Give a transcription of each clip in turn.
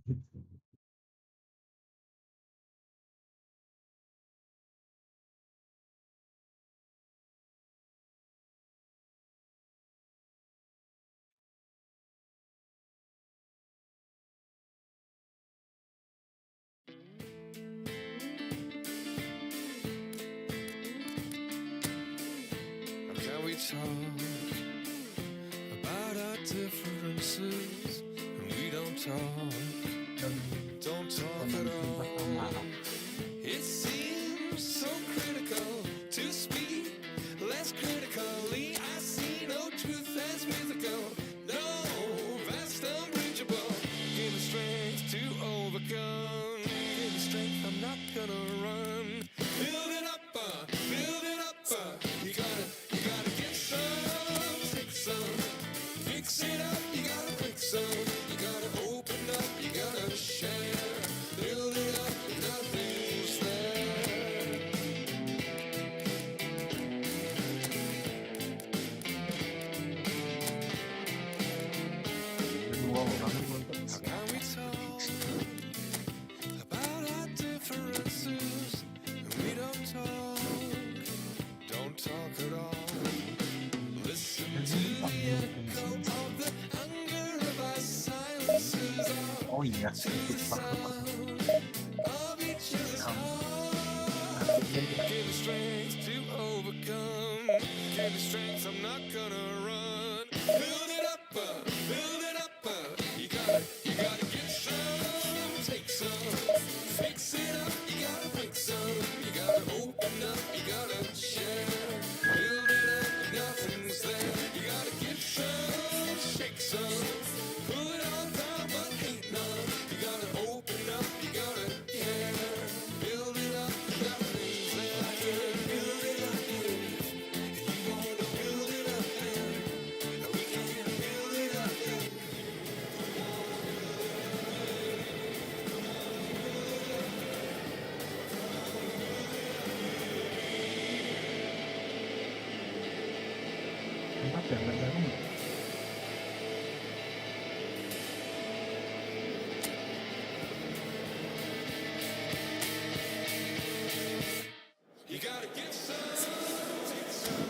Can we talk about our differences? And we don't talk at all. It seems so critical to speak less critically. I see no truth as mythical. No, vast unbridgeable. Give me strength to overcome. Give me strength, I'm not gonna run. Build it up, build it up. You gotta get some, take some. Fix it up, you gotta fix some. You gotta open up, you gotta share. Build it up, nothing's there. How can we talk about our differences? And we don't talk at all. Listen to the echo of the hunger of our silences. Oh iya, To the sound of each other's heart. Give me strength to overcome. Give me strength, I'm not gonna run. Build it up, build it up. You gotta get some, take some. Fix it up, you gotta fix some. You gotta open up, you gotta share. Build it up, nothing's there. You gotta get some, shake some. Pull it all down, but hate none. You gotta open up, you gotta care. Build it up, nothing's there. Build it up, you wanna build it up, we can build it up. Empat ya, nggak jarum. You gotta get some, take some,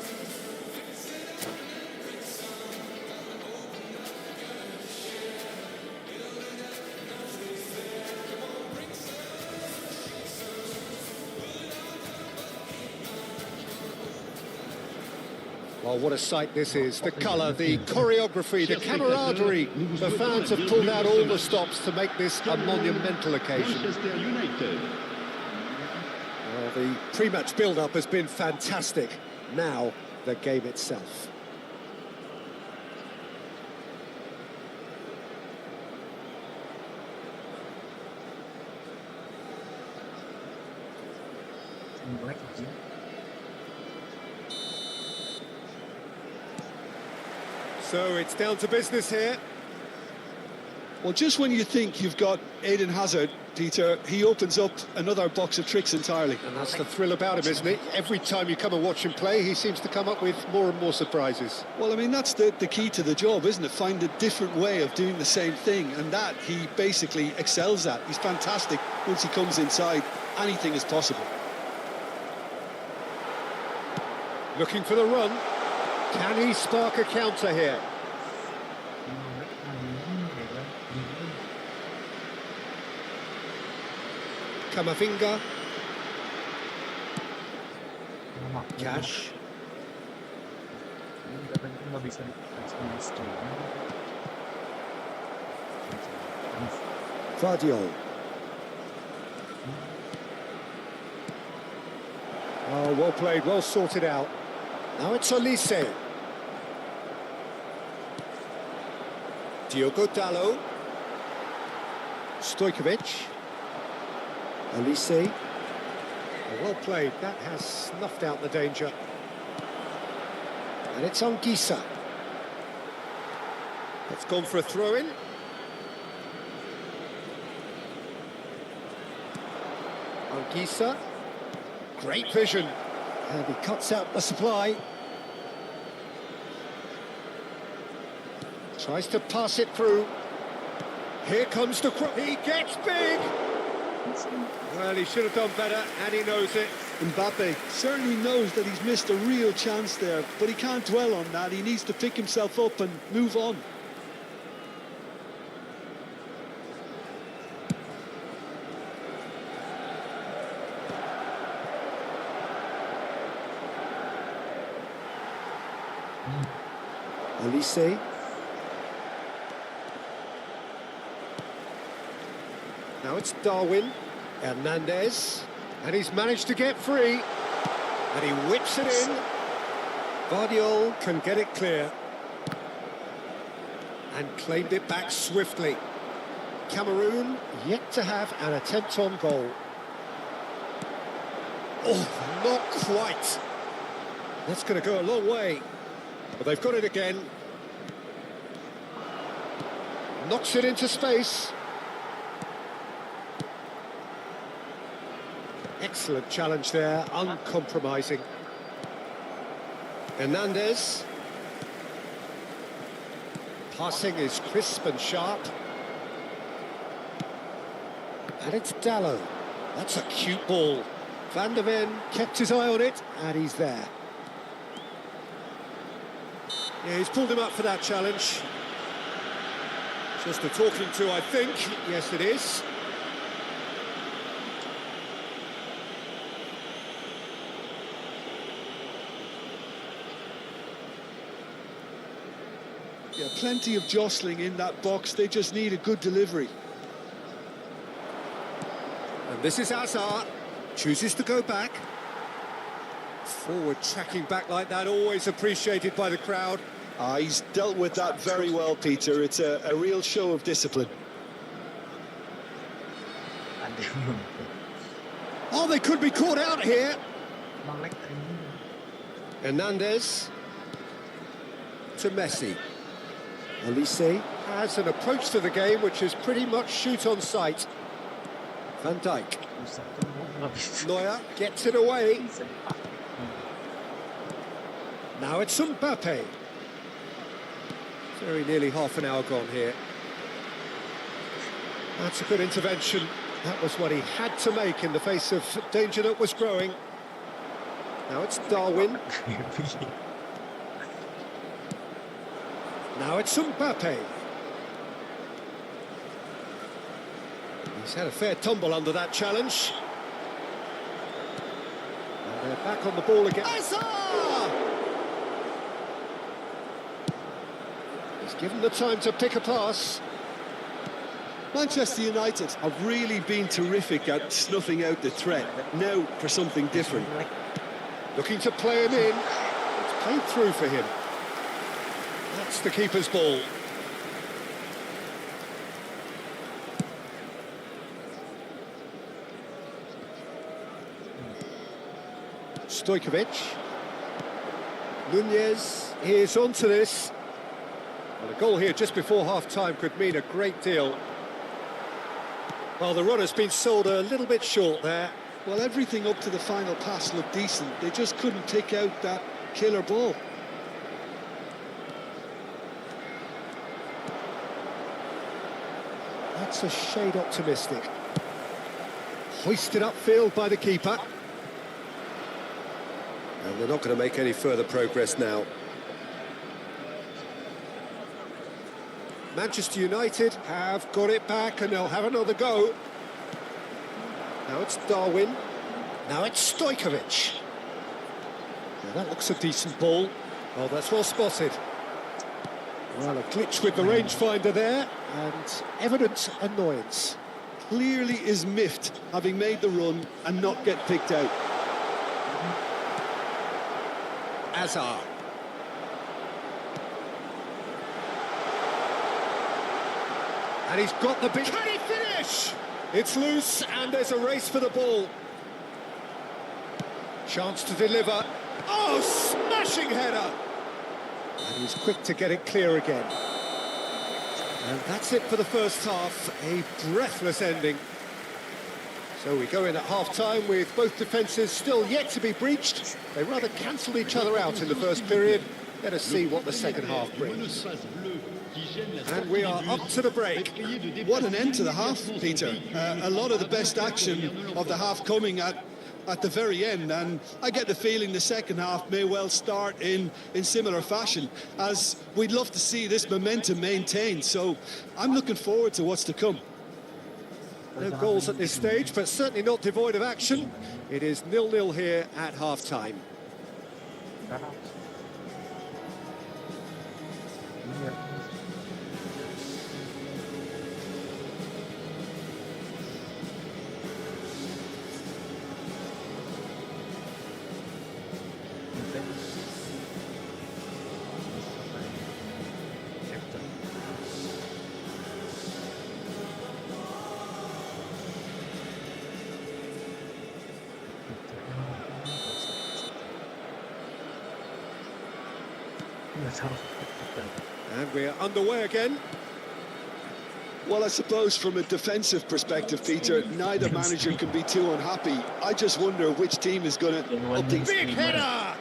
fix it up and then bring some. Gotta open up, gotta share. Build it up, nothing's there. Come on, bring some, shake some. Pull it all down, but ain't none. Well, what a sight this is. The colour, the choreography, the camaraderie. The fans have pulled out all the stops to make this a monumental occasion. Manchester United. Well, the pre-match build-up has been fantastic. Now, the game itself. Black aja. So it's down to business here. Well, just when you think you've got Eden Hazard, Peter, he opens up another box of tricks entirely. And that's the thrill about him, isn't it? Every time you come and watch him play, he seems to come up with more and more surprises. Well, I mean, that's the key to the job, isn't it? Find a different way of doing the same thing, and that he basically excels at. He's fantastic. Once he comes inside, anything is possible. Looking for the run. Can he spark a counter here? Kamavinga. Cash. Nggak bisa dikasih. Vardio. Oh, well played, well sorted out. Now it's Olise. Diogo Dalot. Stojkovic. Olise. Oh, well played, that has snuffed out the danger. And it's on Gisa. It's gone for a throw-in. Anguissa, great vision, and he cuts out the supply. Tries to pass it through. Here comes the cross. He gets big. Well, he should have done better, and he knows it. Mbappe certainly knows that he's missed a real chance there, but he can't dwell on that. He needs to pick himself up and move on. Elise. Now it's Darwin. Hernandez. And he's managed to get free. And he whips it in. Guardiola can get it clear. And claimed it back swiftly. Cameroon yet to have an attempt on goal. Oh, not quite. That's going to go a long way. But they've got it again. Knocks it into space. Excellent challenge there, uncompromising. Hernandez. Passing is crisp and sharp. And it's Dallo. That's a cute ball. Van der Ven kept his eye on it, and he's there. Yeah, he's pulled him up for that challenge. Just a talking to, I think. Yes, it is. Yeah, plenty of jostling in that box. They just need a good delivery. And this is Hazard. Chooses to go back. Forward tracking back like that, always appreciated by the crowd. He's dealt with that very well, Peter. It's a real show of discipline. Oh, they could be caught out here. Bang leg tadi. Hernandez to Messi. Elise has an approach to the game which is pretty much shoot on sight. Van Dijk. Buset, tuh nggak bisa. Neuer gets it away. Bisa dipakai. Now it's Mbappe. Very nearly half an hour gone here. That's a good intervention. That was what he had to make in the face of danger that was growing. Now it's Darwin. Now it's Mbappe. He's had a fair tumble under that challenge. And they're back on the ball again. Hazard! He's given the time to pick a pass. Manchester United have really been terrific at snuffing out the threat. Now for something different. Looking to play him in. It's played through for him. That's the keeper's ball. Stojkovic. Nunez is onto this. Well, a goal here just before half-time could mean a great deal. Well, the run has been sold a little bit short there. Well, everything up to the final pass looked decent. They just couldn't pick out that killer ball. That's a shade optimistic. Hoisted upfield by the keeper. And they're not going to make any further progress now. Manchester United have got it back and they'll have another go. Now it's Darwin. Now it's Stojkovic. Now that looks a decent ball. Oh, that's well spotted. Well, a glitch with the rangefinder there, and evident annoyance. Clearly is miffed, having made the run and not get picked out. Hazard. And he's got the big... Can he finish? It's loose, and there's a race for the ball. Chance to deliver. Oh, smashing header! And he's quick to get it clear again. And that's it for the first half. A breathless ending. So we go in at half-time with both defences still yet to be breached. They rather cancelled each other out in the first period. Let us see what the second half brings. And we are up to the break. What an end to the half, Peter. A lot of the best action of the half coming at the very end, and I get the feeling the second half may well start in similar fashion, as we'd love to see this momentum maintained. So I'm looking forward to what's to come. No goals at this stage, but certainly not devoid of action. It is 0-0 here at half-time. And we're underway again. Well, I suppose from a defensive perspective, Peter, neither manager can be too unhappy. I just wonder which team is going to up the Big header!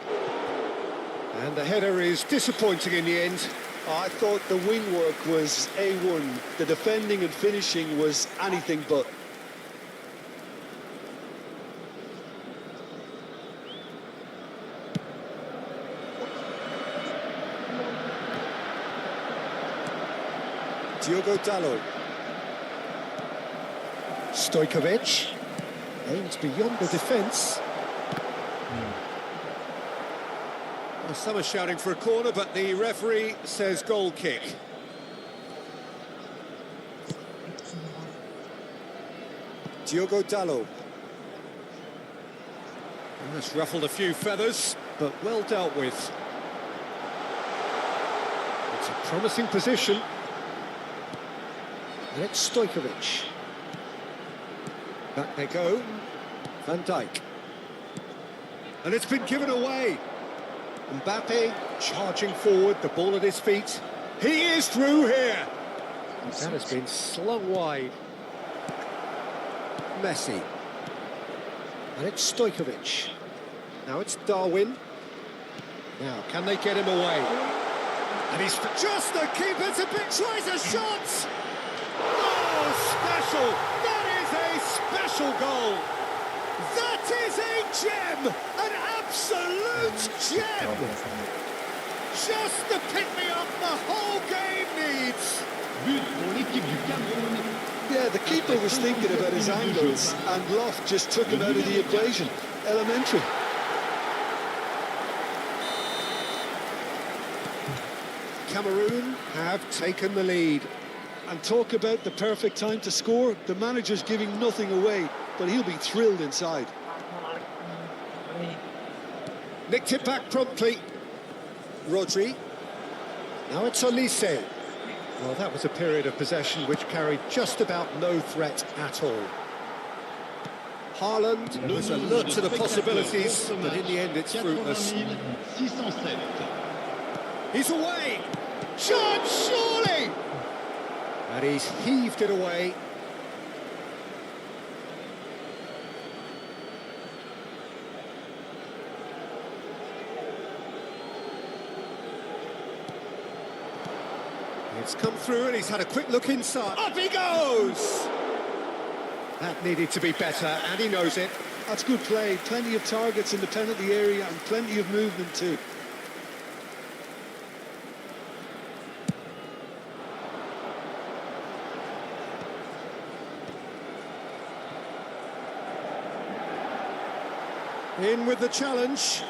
And the header is disappointing in the end. I thought the wing work was A1. The defending and finishing was anything but. Diogo Dalot. Stojkovic aims beyond the defence. Well, some are shouting for a corner, but the referee says goal kick. Diogo Dalot. That's ruffled a few feathers, but well dealt with. It's a promising position. And it's Stojkovic. Back they go. Van Dijk. And it's been given away. Mbappe charging forward, the ball at his feet. He is through here. That has been slung wide. Messi. And it's Stojkovic. Now it's Darwin. Now, can they get him away? And he's just the keeper to pick, tries a shot! Oh, special! That is a special goal! That is a gem! An absolute gem! Just the pick-me-up the whole game needs! Yeah, the keeper was thinking about his angles, and Loft just took him out of the equation. Elementary. Cameroon have taken the lead. And talk about the perfect time to score. The manager's giving nothing away, but he'll be thrilled inside. Nicked it back promptly. Rodri. Now it's Olise. Well, that was a period of possession which carried just about no threat at all. Haaland was alert to the possibilities, but in the end it's fruitless. He's away! Shot, surely! And he's heaved it away. It's come through and he's had a quick look inside. Up he goes! That needed to be better, and he knows it. That's good play. Plenty of targets in the penalty area and plenty of movement too. In with the challenge.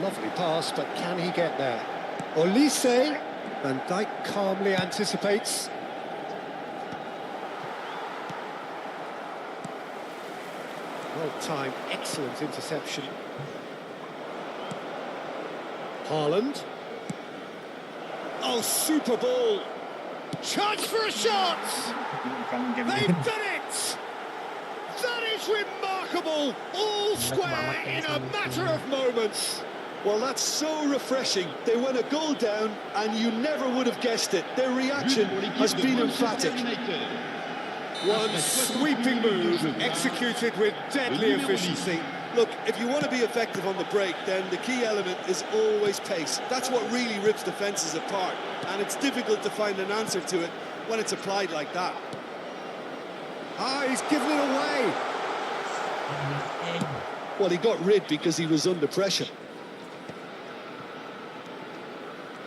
Lovely pass, but can he get there? Olise. Van Dijk calmly anticipates. Well timed, excellent interception. Haaland. Oh, super ball. Chance for a shot! They've done it! That is remarkable! All square in a matter of moments. Well, that's so refreshing. They went a goal down and you never would have guessed it. Their reaction has been emphatic. One sweeping move executed with deadly efficiency. Look, if you want to be effective on the break, then the key element is always pace. That's what really rips defences apart, and it's difficult to find an answer to it when it's applied like that. Ah, he's given it away. Well, he got rid because he was under pressure.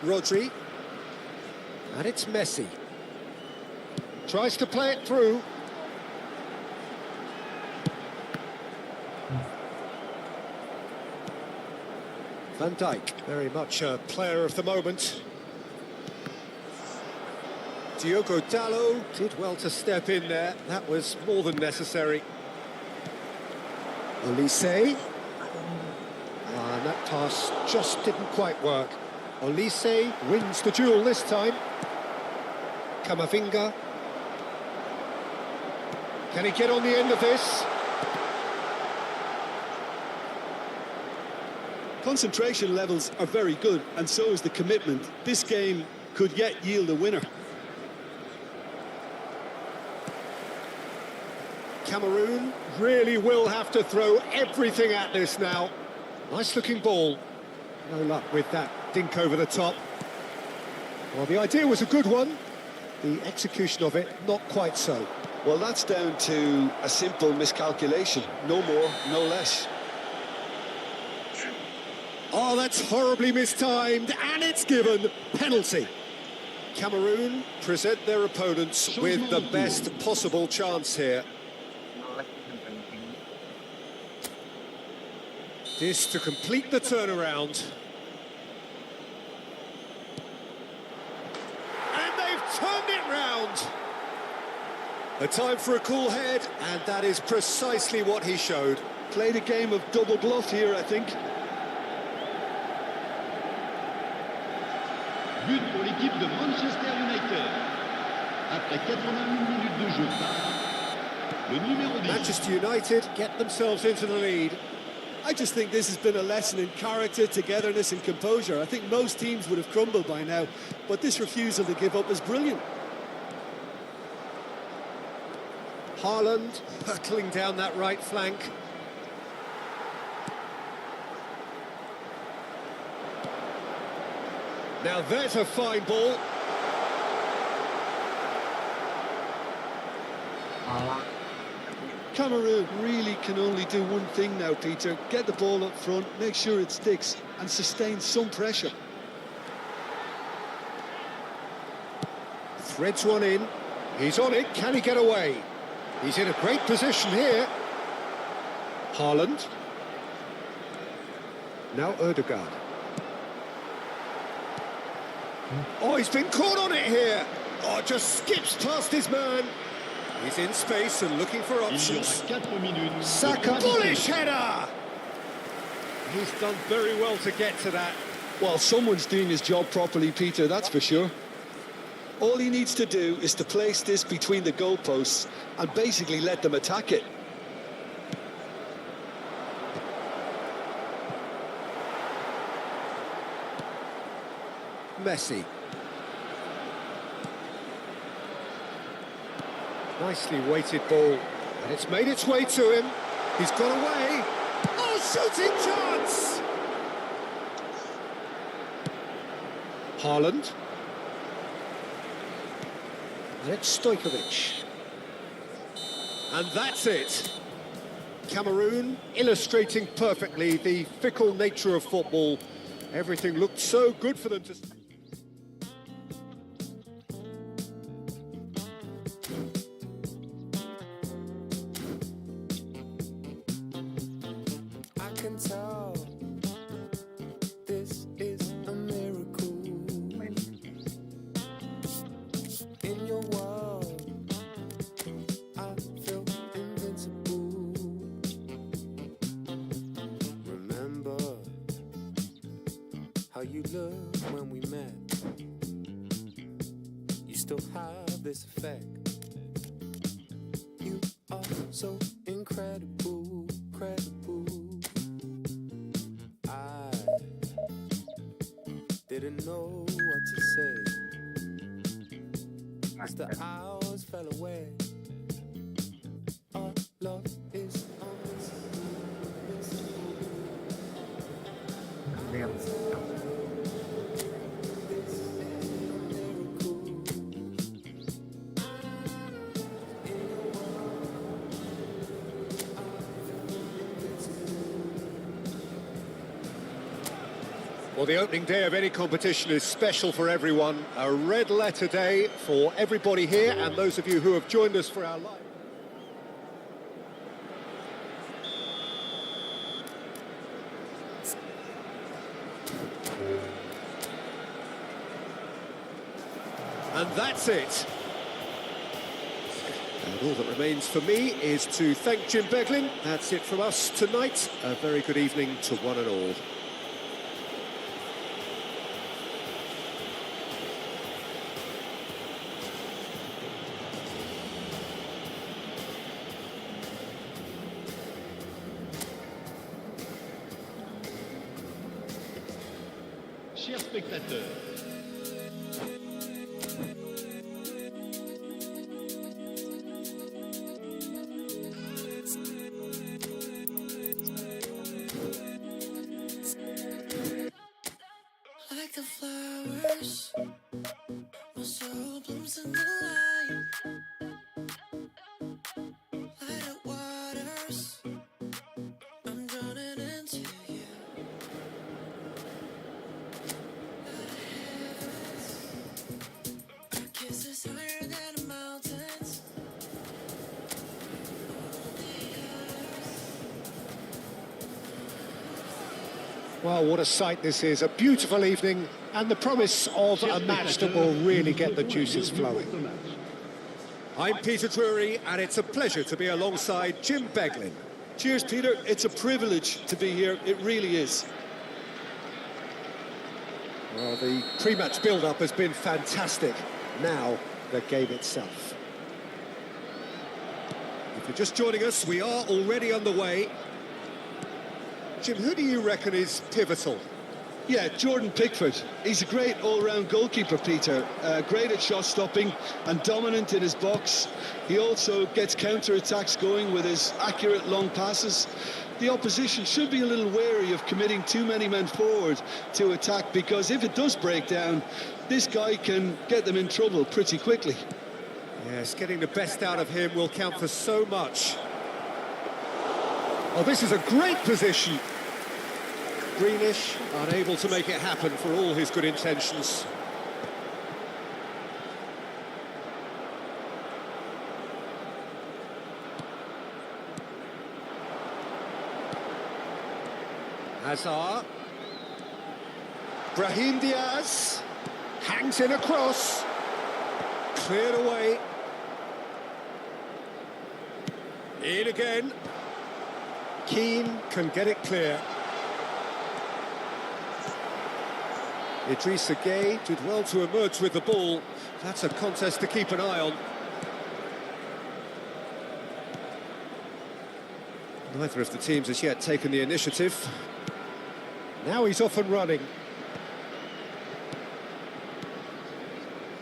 Rodri. And it's Messi. Tries to play it through. Van Dijk, very much a player of the moment. Diogo Dalot did well to step in there. That was more than necessary. Olise. And that pass just didn't quite work. Olise wins the duel this time. Camavinga. Can he get on the end of this? Concentration levels are very good, and so is the commitment. This game could yet yield a winner. Cameroon really will have to throw everything at this now. Nice looking ball. No luck with that dink over the top. Well, the idea was a good one. The execution of it, not quite so. Well, that's down to a simple miscalculation. No more, no less. Oh, that's horribly mistimed, and it's given. Penalty. Cameroon present their opponents with the best possible chance here. This to complete the turnaround. And they've turned it round. A time for a cool head, and that is precisely what he showed. Played a game of double bluff here, I think. But pour l'équipe de Manchester United. Après 81 minutes de jeu, le numéro 10. Manchester United get themselves into the lead. I just think this has been a lesson in character, togetherness and composure. I think most teams would have crumbled by now, but this refusal to give up is brilliant. Haaland hurtling down that right flank. Now there's a fine ball. Cameroon really can only do one thing now, Peter. Get the ball up front, make sure it sticks and sustain some pressure. Threads one in. He's on it. Can he get away? He's in a great position here. Haaland. Now Ødegaard. Oh, he's been caught on it here. Oh, just skips past his man. He's in space and looking for Il y aura options. 4 minutes. Saka, bullish header! He's done very well to get to that. Well, someone's doing his job properly, Peter, that's for sure. All he needs to do is to place this between the goalposts and basically let them attack it. Messi. Nicely weighted ball, and it's made its way to him. He's got away. Oh, shooting chance! Haaland. And it's Stojkovic. And that's it. Cameroon illustrating perfectly the fickle nature of football. Everything looked so good for them to... I can tell this is a miracle. In your world, I feel invincible. Remember how you looked when we met. You still have this effect. You are so incredible, credible. I didn't know what to say as the hours fell away. Our love is on this. Well, the opening day of any competition is special for everyone. A red letter day for everybody here and those of you who have joined us for our live. And that's it. And all that remains for me is to thank Jim Beglin. That's it from us tonight. A very good evening to one and all. Chers spectateurs, Like the flowers, my soul blooms in the light. Light up waters, I'm drowning into you. Our kiss is higher than the mountains. Well, what a sight this is. A beautiful evening and the promise of a match that will really get the juices flowing. I'm Peter Drury and it's a pleasure to be alongside Jim Beglin. Cheers, Peter. It's a privilege to be here. It really is. Well, the pre-match build-up has been fantastic. Now, the game itself. If you're just joining us, we are already underway. Jim, who do you reckon is pivotal? Yeah, Jordan Pickford. He's a great all-round goalkeeper, Peter. Great at shot stopping and dominant in his box. He also gets counter-attacks going with his accurate long passes. The opposition should be a little wary of committing too many men forward to attack, because if it does break down, this guy can get them in trouble pretty quickly. Yes, getting the best out of him will count for so much. Oh, this is a great position. Greenish, unable to make it happen for all his good intentions. Hazard. Brahim Diaz. Hangs in a cross. Cleared away. In again. Keane can get it clear. Idrissa Gueye did well to emerge with the ball. That's a contest to keep an eye on. Neither of the teams has yet taken the initiative. Now he's off and running.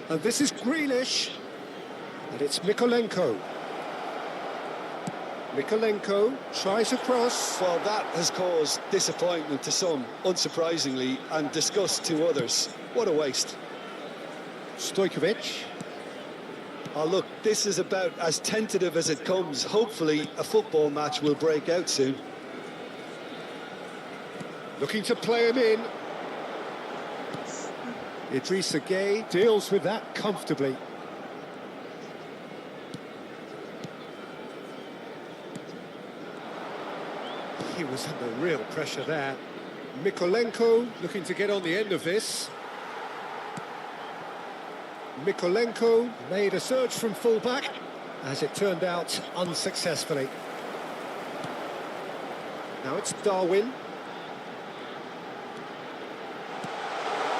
And this is Grealish. And it's Mykolenko. Mykolenko tries a cross. Well, that has caused disappointment to some, unsurprisingly, and disgust to others. What a waste. Stojkovic. Oh, look, this is about as tentative as it comes. Hopefully, a football match will break out soon. Looking to play him in. Idrissa Gueye deals with that comfortably. He was under real pressure there. Mykolenko looking to get on the end of this. Mykolenko made a surge from full-back, as it turned out unsuccessfully. Now it's Darwin.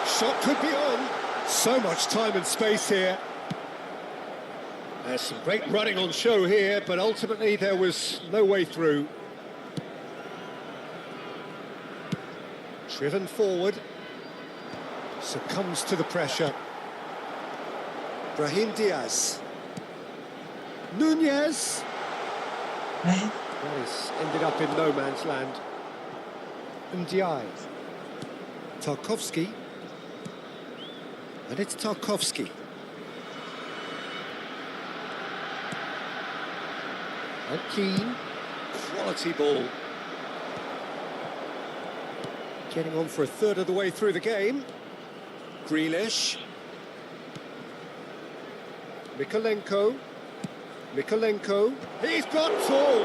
Shot could be on. So much time and space here. There's some great running on show here, but ultimately there was no way through. Driven forward. Succumbs to the pressure. Brahim Diaz. Nunez. That is ended up in no man's land. Ndiaye. Tarkowski. And it's Tarkowski. And Keane. Quality ball. Getting on for a third of the way through the game. Grealish. Mikolenko. He's got tall.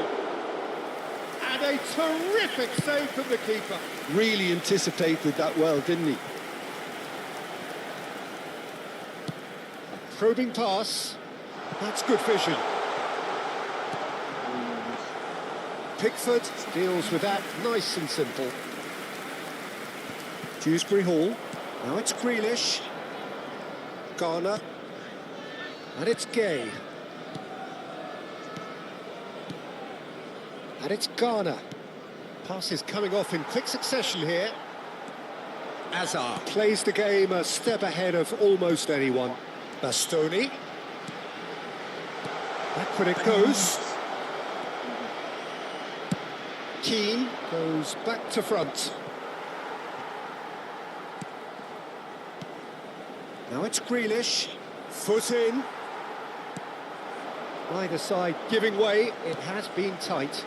And a terrific save from the keeper. Really anticipated that well, didn't he? Probing pass. That's good vision. Pickford deals with that nice and simple. Dewsbury Hall. Now it's Grealish. Garner. And it's Gay. And it's Garner. Passes coming off in quick succession here. Azar plays the game a step ahead of almost anyone. Bastoni. Backward it goes. Keane goes back to front. Now it's Grealish. Foot in. Either side giving way. It has been tight.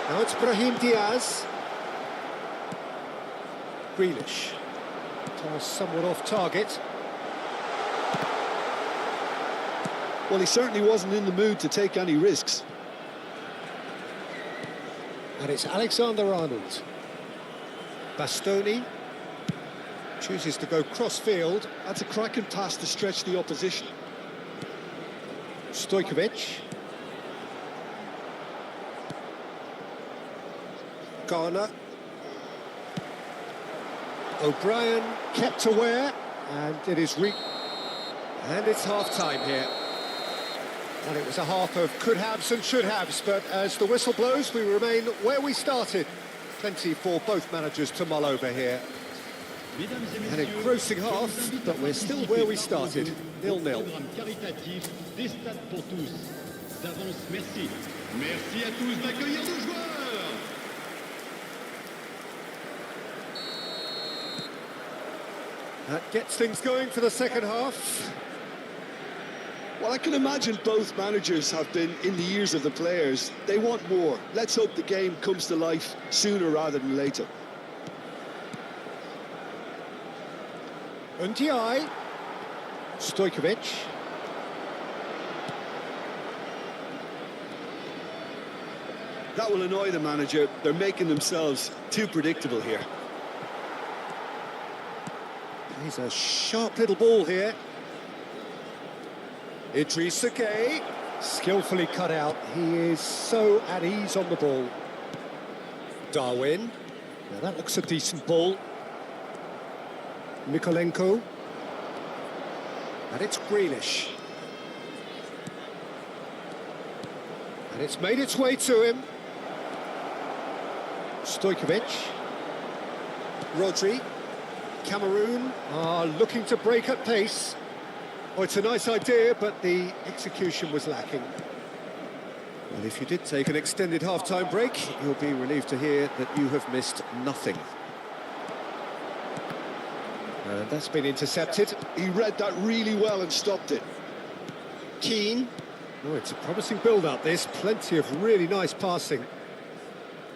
Now it's Brahim Diaz. Grealish. Toss somewhat off target. Well, he certainly wasn't in the mood to take any risks. And it's Alexander-Arnold. Bastoni chooses to go cross-field. That's a cracking pass to stretch the opposition. Stojkovic. Garner. O'Brien kept aware, and it is and it's half-time here. And it was a half of could-haves and should-haves, but as the whistle blows, we remain where we started. Plenty for both managers to mull over here. An engrossing half, but we're still where we started, 0-0. Caritatif des stades pour tous. D'avance, merci. Merci à tous d'accueillir nos joueurs. That gets things going for the second half. Well, I can imagine both managers have been in the ears of the players. They want more. Let's hope the game comes to life sooner rather than later. Ndiaye. Stojkovic. That will annoy the manager. They're making themselves too predictable here. He's a sharp little ball here. Idrissa Gueye, skillfully cut out. He is so at ease on the ball. Darwin. Now that looks a decent ball. Mikolenko. And it's Grealish. And it's made its way to him. Stojkovic. Rodri. Cameroon are looking to break at pace. Oh, it's a nice idea, but the execution was lacking. Well, if you did take an extended half-time break, you'll be relieved to hear that you have missed nothing. And that's been intercepted. He read that really well and stopped it. Keane. Oh, it's a promising build-up, this. Plenty of really nice passing.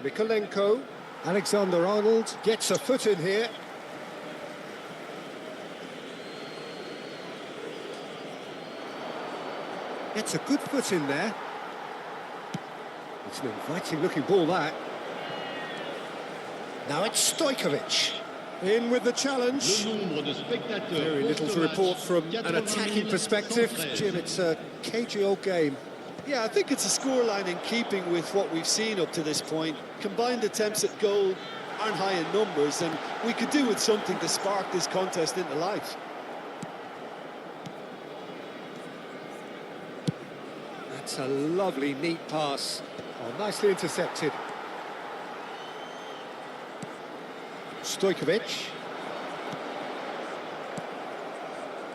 Mikolenko. Alexander-Arnold gets a foot in here. Gets a good foot in there. It's an inviting-looking ball, that. Now it's Stojkovic. In with the challenge. Very little to report from an attacking perspective. Jim, it's a cagey old game. Yeah, I think it's a scoreline in keeping with what we've seen up to this point. Combined attempts at goal aren't high in numbers, and we could do with something to spark this contest into life. That's a lovely, neat pass. Oh, nicely intercepted. Stojkovic.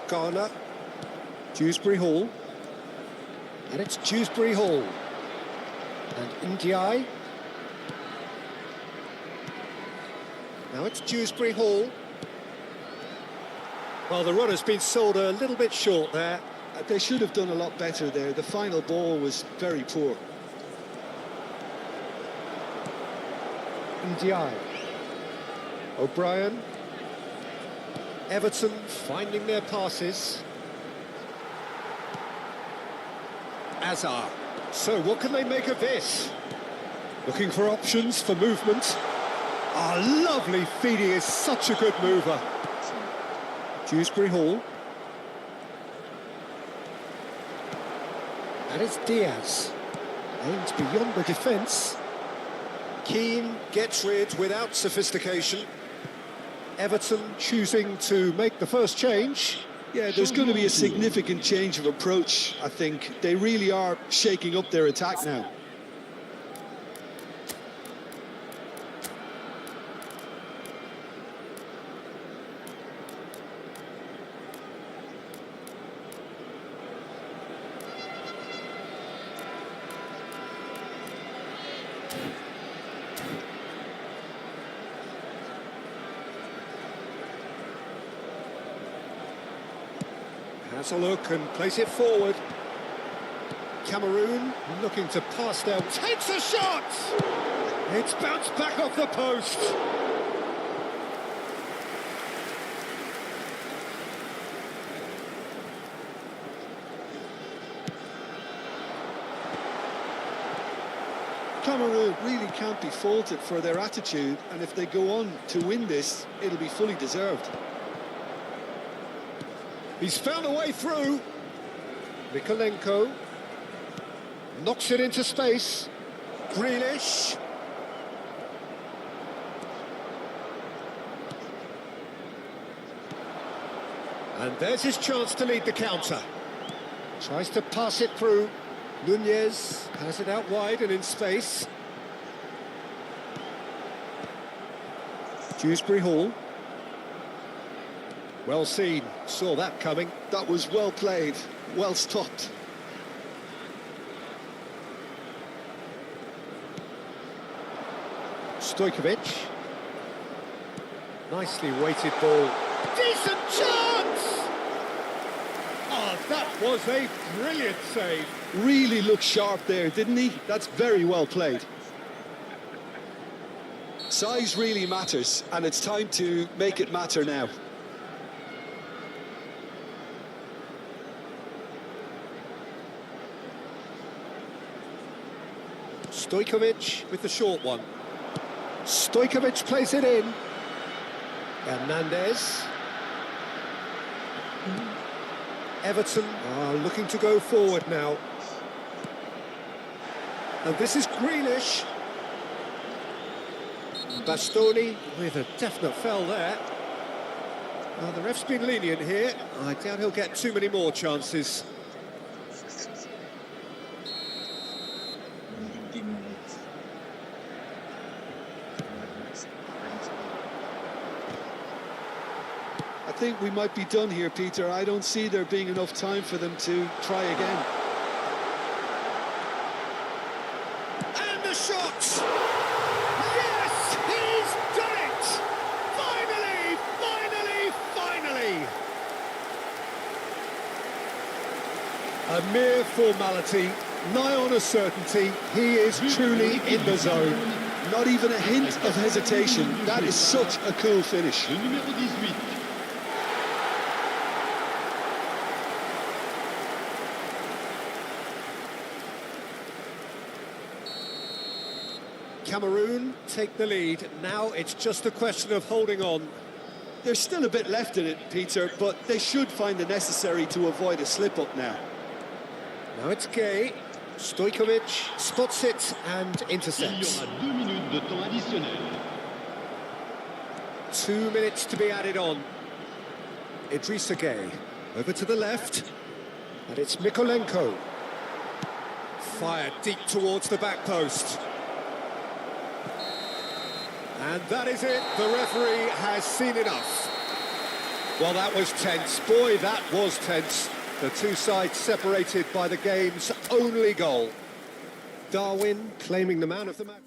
Garner. Dewsbury Hall. And it's Dewsbury Hall. And Ndiaye. Now it's Dewsbury Hall. Well, the run has been sold a little bit short there. They should have done a lot better there. The final ball was very poor. Ndiaye. O'Brien. Everton finding their passes. Azar. So what can they make of this? Looking for options for movement. Ah, lovely feed, he is such a good mover. Dewsbury Hall. And it's Diaz. Aims beyond the defence. Keane gets rid without sophistication. Everton choosing to make the first change. Yeah, there's going to be a significant change of approach, I think. They really are shaking up their attack now. Has a look and plays it forward. Cameroon looking to pass down, takes a shot! It's bounced back off the post. Cameroon really can't be faulted for their attitude, and if they go on to win this, it'll be fully deserved. He's found a way through. Mikolenko knocks it into space. Grealish. And there's his chance to lead the counter. Tries to pass it through. Nunez has it out wide and in space. Dewsbury Hall. Well seen, saw that coming. That was well played, well stopped. Stojkovic. Nicely weighted ball. Decent chance! Oh, that was a brilliant save. Really looked sharp there, didn't he? That's very well played. Size really matters, and it's time to make it matter now. Stojkovic with the short one. Stojkovic plays it in. Hernandez. Everton are looking to go forward now. And this is Grealish. Bastoni with a definite foul there. The ref's been lenient here. I doubt he'll get too many more chances. I think we might be done here, Peter. I don't see there being enough time for them to try again. And the shot! Yes, he's done it! Finally, finally, finally! A mere formality, nigh on a certainty. He is truly in the zone. Not even a hint of hesitation. That is such a cool finish. Le numéro 18. Cameroon take the lead. Now it's just a question of holding on. There's still a bit left in it, Peter, but they should find the necessary to avoid a slip-up now. Now it's Gay. Stojkovic spots it and Il y intercepts. aura 2 minutes de temps additionnel. 2 minutes to be added on. Idrissa Gay over to the left, and it's Mikolenko. Fired deep towards the back post. And that is it. The referee has seen enough. Well, that was tense. Boy, that was tense. The two sides separated by the game's only goal. Darwin claiming the man of the match.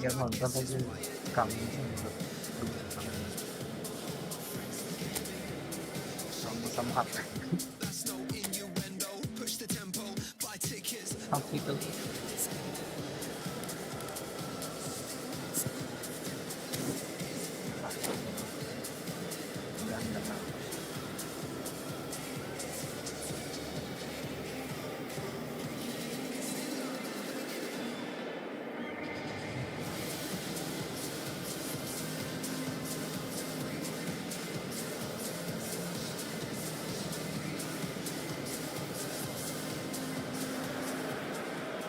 cái hòn con thấy cầm xâm hạt không khi tôi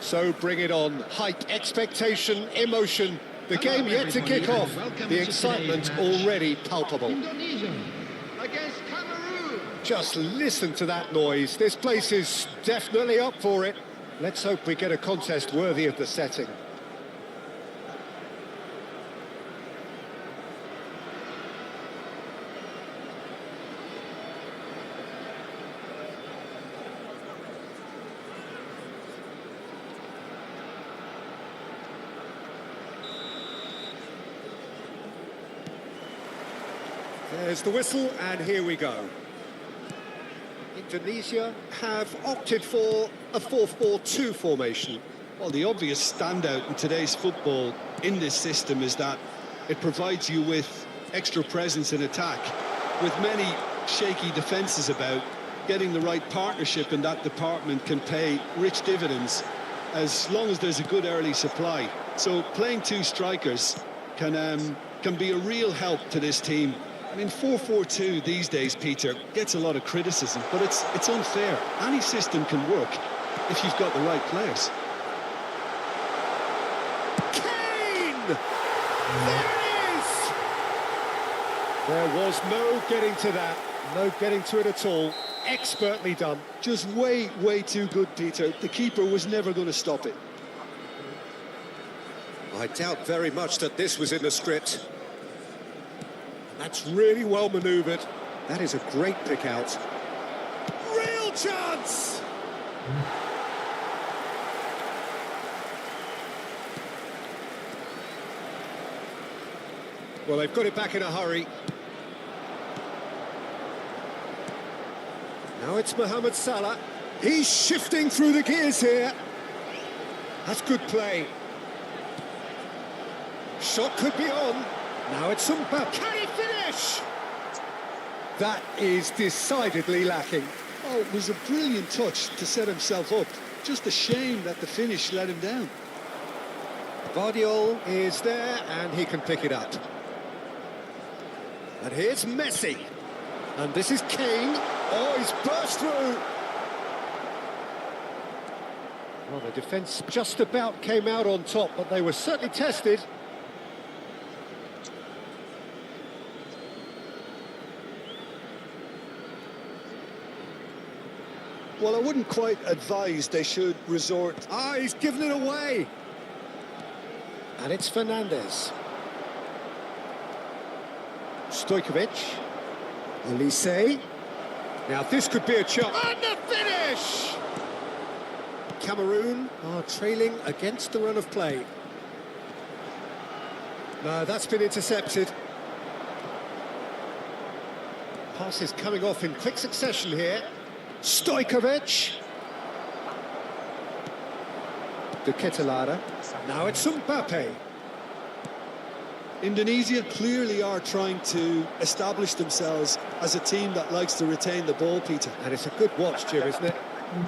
So bring it on. Hype, expectation, emotion. The game yet to kick off. The excitement already palpable. Indonesia against Cameroon. Just listen to that noise. This place is definitely up for it. Let's hope we get a contest worthy of the setting. There's the whistle, and here we go. Indonesia have opted for a 4-4-2 formation. Well, the obvious standout in today's football in this system is that it provides you with extra presence in attack. With many shaky defences about, getting the right partnership in that department can pay rich dividends as long as there's a good early supply. So playing two strikers can be a real help to this team. I mean, 4-4-2 these days, Peter, gets a lot of criticism, but it's unfair. Any system can work if you've got the right players. Kane! There it is! There was no getting to that, no getting to it at all. Expertly done. Just way, way too good, Peter. The keeper was never going to stop it. I doubt very much that this was in the script. That's really well manoeuvred. That is a great pick out. Real chance! Well, they've got it back in a hurry. Now it's Mohamed Salah. He's shifting through the gears here. That's good play. Shot could be on. Now it's Mbappe. Can he finish? That is decidedly lacking. Oh, it was a brilliant touch to set himself up. Just a shame that the finish let him down. Guardiola is there and he can pick it up. And here's Messi. And this is Kane. Oh, he's burst through. Well, the defence just about came out on top, but they were certainly tested. Well, I wouldn't quite advise they should resort... Ah, he's given it away. And it's Fernandez. Stojkovic. Elise. Now this could be a chance. And the finish! Cameroon are trailing against the run of play. No, that's been intercepted. Passes coming off in quick succession here. Stojkovic. De Ketelare. Now it's Mbappe. Indonesia clearly are trying to establish themselves as a team that likes to retain the ball, Peter. And it's a good watch, Jim, isn't it?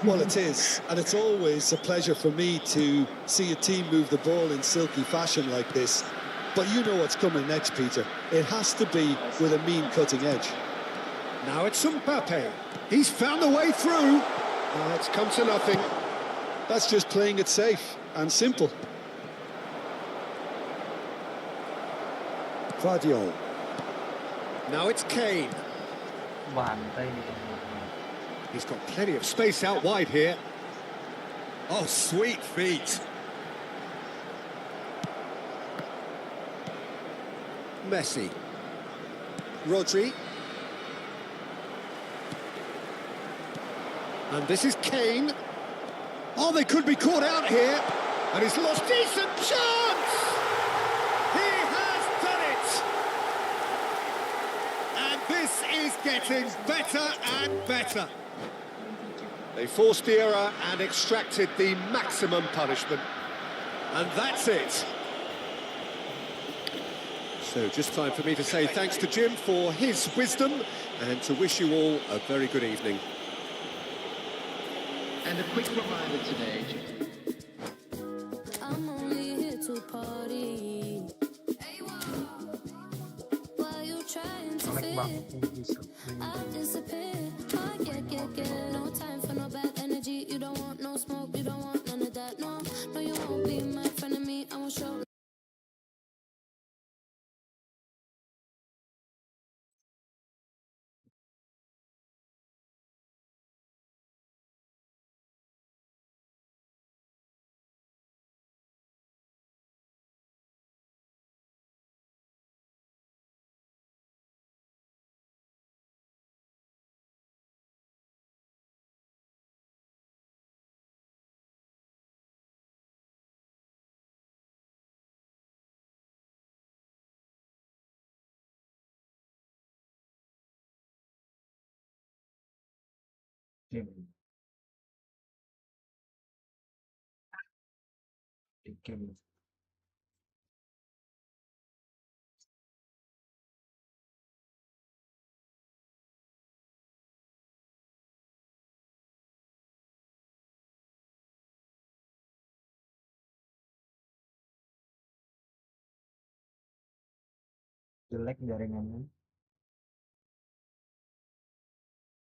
Well, it is. And it's always a pleasure for me to see a team move the ball in silky fashion like this. But you know what's coming next, Peter. It has to be with a mean cutting edge. Now it's Mbappe. He's found the way through. It's come to nothing. That's just playing it safe and simple. Guardiola. Now it's Kane. bàn tay He's got plenty of space out wide here. Oh, sweet feet. Messi. Rodri. And this is Kane. Oh, they could be caught out here. And he's lost decent chance! getting better and better. They forced the error and extracted the maximum punishment. And that's it. So just time for me to say thanks to Jim for his wisdom and to wish you all a very good evening. And a quick reminder today. I'm only here to party. While you trying to Jelek banget fit, ini bisa. I'll disappear. Oh, yeah. No time for no bad energy. You don't want no smoke, you don't want none of that. No, no, you won't be my friend of me. I won't show. Game. Game. Jelek jaringannya.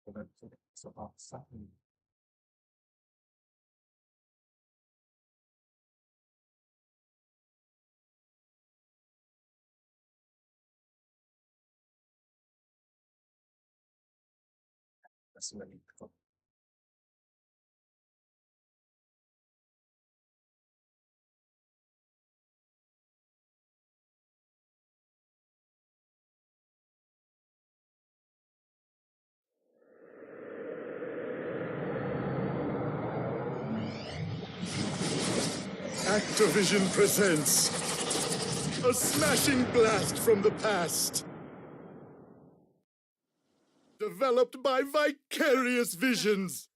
Udah soal sah. That's really cool. Activision presents a smashing blast from the past. Developed by Vicarious Visions.